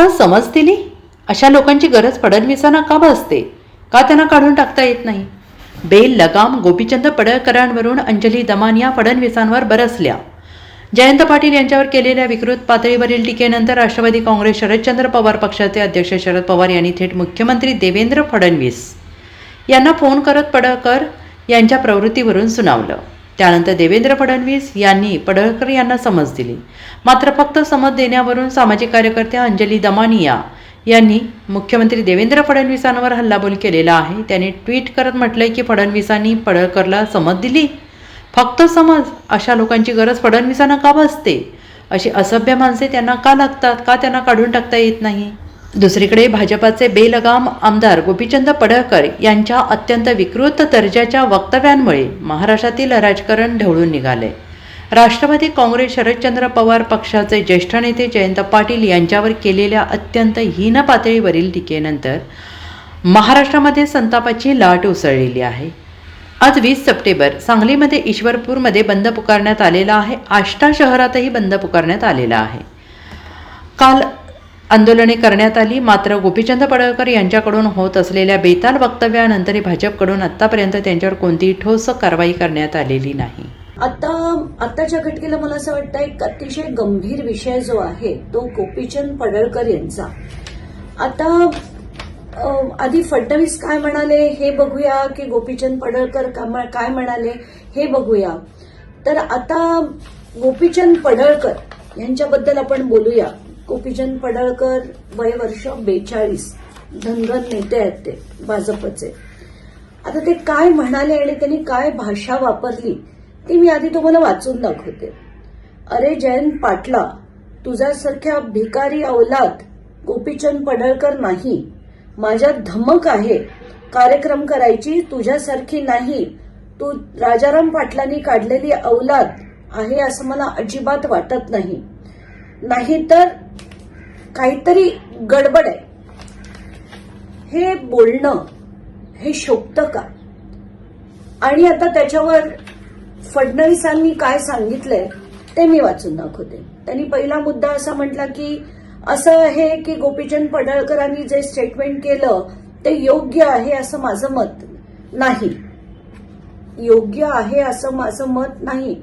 समज दिली? अशा लोकांची गरज फडणवीसांना का भासते? का त्यांना काढून टाकता येत नाही? बेल लगाम गोपीचंद पडळकरांवरून अंजली दमानिया फडणवीसांवर बरसल्या. जयंत पाटील यांच्यावर केलेल्या विकृत पातळीवरील टीकेनंतर राष्ट्रवादी काँग्रेस शरदचंद्र पवार पक्षाचे अध्यक्ष शरद पवार यांनी थेट मुख्यमंत्री देवेंद्र फडणवीस यांना फोन करत पडळकर यांच्या प्रवृत्तीवरून सुनावलं. त्यानंतर देवेंद्र फडणवीस यांनी पडळकर यांना समज दिली. मात्र फक्त समज देण्यावरून सामाजिक कार्यकर्त्या अंजली दमानिया यांनी मुख्यमंत्री देवेंद्र फडणवीसांवर हल्लाबोल केलेला आहे. त्यांनी ट्विट करत म्हटलंय की फडणवीसांनी पडळकरला समज दिली. फक्त समज? अशा लोकांची गरज फडणवीसांना का भासते? अशी असभ्य माणसे त्यांना का लागतात? का त्यांना काढून टाकता येत नाही? दुसरीकडे भाजपाचे बेलगाम आमदार गोपीचंद पडळकर यांच्या अत्यंत विकृत दर्जाच्या वक्तव्यांमुळे महाराष्ट्रातील राजकारण ढवळून निघाले. राष्ट्रवादी काँग्रेस शरदचंद्र पवार पक्षाचे ज्येष्ठ नेते जयंत पाटील यांच्यावर केलेल्या अत्यंत हीन पातळीवरील टीकेनंतर महाराष्ट्रामध्ये संतापाची लाट उसळलेली आहे. आज 20 सप्टेंबर सांगलीमध्ये ईश्वरपूरमध्ये बंद पुकारण्यात आलेला आहे. आष्टा शहरातही बंद पुकारण्यात आलेला आहे. काल आंदोलने करण्यात आली. मात्र गोपीचंद पडळकर यांच्याकडून होत असलेल्या बेताल वक्तव्यानंतरही भाजपकडून आतापर्यंत त्यांच्यावर कोणतीही ठोस कारवाई करण्यात आलेली नाही. आताच्या घटनेला मला असं वाटतं एक अतिशय गंभीर विषय जो आहे तो गोपीचंद पडळकर यांचा. आता आधी फडणवीस काय म्हणाले हे बघूया की गोपीचंद पडळकर काय म्हणाले हे बघूया. तर आता गोपीचंद पडळकर यांच्याबद्दल आपण बोलूया. गोपीचंद पडळकर वय वर्ष 42, धनगर नेते आहेत ते भाजपचे. आता ते काय म्हणाले आणि त्यांनी काय भाषा वापरली ती मी आधी तुम्हाला वाचून दाखवते. अरे जयंत पाटला, तुझ्यासारख्या भिकारी अवलाद गोपीचंद पडळकर नाही. माझ्यात धमक आहे कार्यक्रम करायची, तुझ्यासारखी नाही. तू राजाराम पाटलांनी काढलेली अवलाद आहे असं मला अजिबात वाटत नाही. नाहीतर काहीतरी गडबड आहे. हे बोलणं हे शोभतं का? आणि आता त्याच्यावर फडणवीसांनी काय सांगितलंय ते मी वाचून दाखवते. त्यांनी पहिला मुद्दा असा म्हटला की असं आहे की गोपीचंद पडळकरांनी जे स्टेटमेंट केलं ते योग्य आहे असं माझं मत नाही. योग्य आहे असं माझं मत नाही,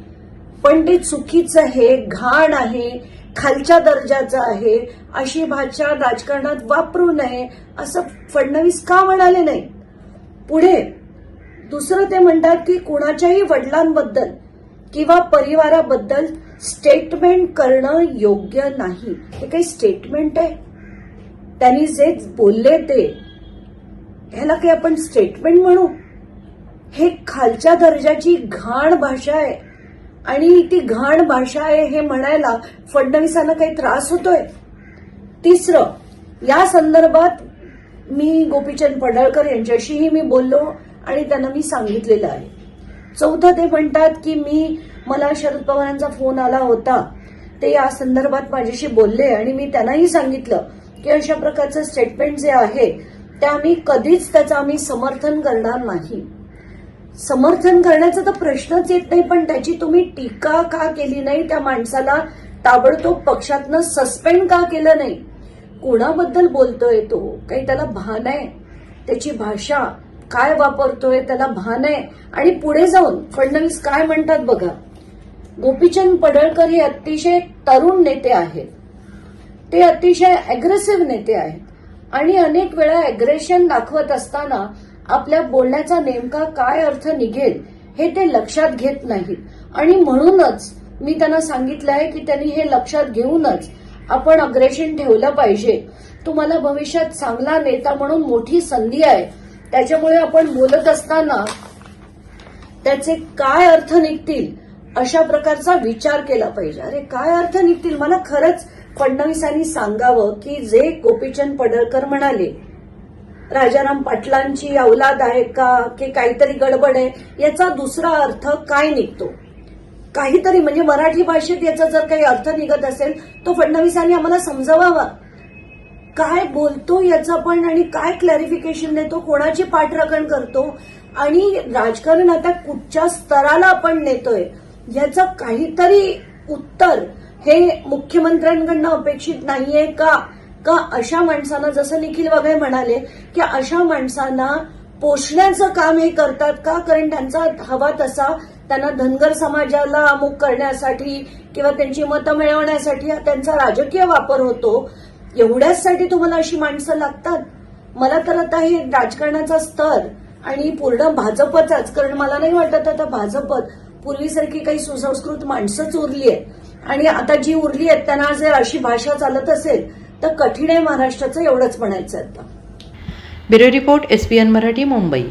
पण ते चुकीचं आहे, घाण आहे, खालच्या दर्जाचं आहे. अशी भाषा राजकारणात वापरू नये असं फडणवीस का म्हणाले नाही? पुढे दुसरं ते म्हणतात की कुणाच्याही वडिलांबद्दल किंवा परिवाराबद्दल स्टेटमेंट करणं योग्य नाही. हे काही स्टेटमेंट आहे? त्यांनी जे बोलले ते ह्याला काही आपण स्टेटमेंट म्हणू? हे खालच्या दर्जाची घाण भाषा आहे. आणि ती घाण भाषा आहे हे म्हणायला फडणवीसांना काही त्रास होतोय? तिसरं, या संदर्भात मी गोपीचंद पडळकर यांच्याशीही मी बोललो आणि त्यांना मी सांगितलेलं आहे. चौथं, ते म्हणतात की मला शरद पवारांचा फोन आला होता, ते या संदर्भात माझ्याशी बोलले आणि मी त्यांनाही सांगितलं की अशा प्रकारचं स्टेटमेंट जे आहे ते आम्ही कधीच त्याचं आम्ही समर्थन करणार नाही. समर्थन करण्याचा तर प्रश्नच येत नाही, पण त्याची तुम्ही टीका का केली नाही? त्या माणसाला ताबडतोब पक्षातनं सस्पेंड का केलं नाही? कोणाबद्दल बोलतोय तो? काही त्याला भान आहे? त्याची भाषा काय वापरतोय त्याला भान आहे? आणि पुढे जाऊन फडणवीस काय म्हणतात बघा. गोपीचंद पडळकर हे अतिशय तरुण नेते आहेत. ते अतिशय अग्रेसिव्ह नेते आहेत आणि अनेक वेळा अग्रेशन दाखवत असताना आपल्या बोलण्याचा नेमका काय अर्थ निघेल हे ते लक्षात घेत नाहीत. आणि म्हणूनच मी त्यांना सांगितलंय की त्यांनी हे लक्षात घेऊनच आपण अग्रेशन ठेवलं पाहिजे. तुम्हाला भविष्यात चांगला नेता म्हणून मोठी संधी आहे, त्याच्यामुळे आपण बोलत असताना त्याचे काय अर्थ निघतील अशा प्रकारचा विचार केला पाहिजे. अरे काय अर्थ निघतील? मला खरंच फडणवीसांनी सांगावं की जे गोपीचंद पडळकर म्हणाले राजाराम पाटलांची अवलाद आहे का की काहीतरी गडबड आहे, याचा दुसरा अर्थ काय निघतो? काहीतरी म्हणजे मराठी भाषेत याचा जर काही अर्थ निघत असेल तो फडणवीसांनी आम्हाला समजवावा. काय बोलतो याचा पण आणि काय क्लॅरिफिकेशन देतो, कोणाची पाठराखण करतो आणि राजकारण आता कुठच्या स्तराला आपण नेतोय याचं काहीतरी उत्तर हे मुख्यमंत्र्यांकडनं अपेक्षित नाहीये का? का अशा माणसांना, जसं निखिल वगैरे म्हणाले की अशा माणसांना पोषण्याचं काम हे करतात का? कारण त्यांचा हवा तसा त्यांना धनगर समाजाला अमुक करण्यासाठी किंवा त्यांची मतं मिळवण्यासाठी हा त्यांचा राजकीय वापर होतो. एवढ्याचसाठी तुम्हाला अशी माणसं लागतात? मला तर आता हे राजकारणाचा स्तर आणि पूर्ण भाजपचाच, कारण मला नाही वाटत आता भाजपत पूर्वीसारखी काही सुसंस्कृत माणसंच उरली आहेत आणि आता जी उरली आहेत त्यांना जर अशी भाषा चालत असेल तर कठीण आहे महाराष्ट्राचं, एवढंच म्हणायचं आता. Bureau report, SPN Marathi, Mumbai.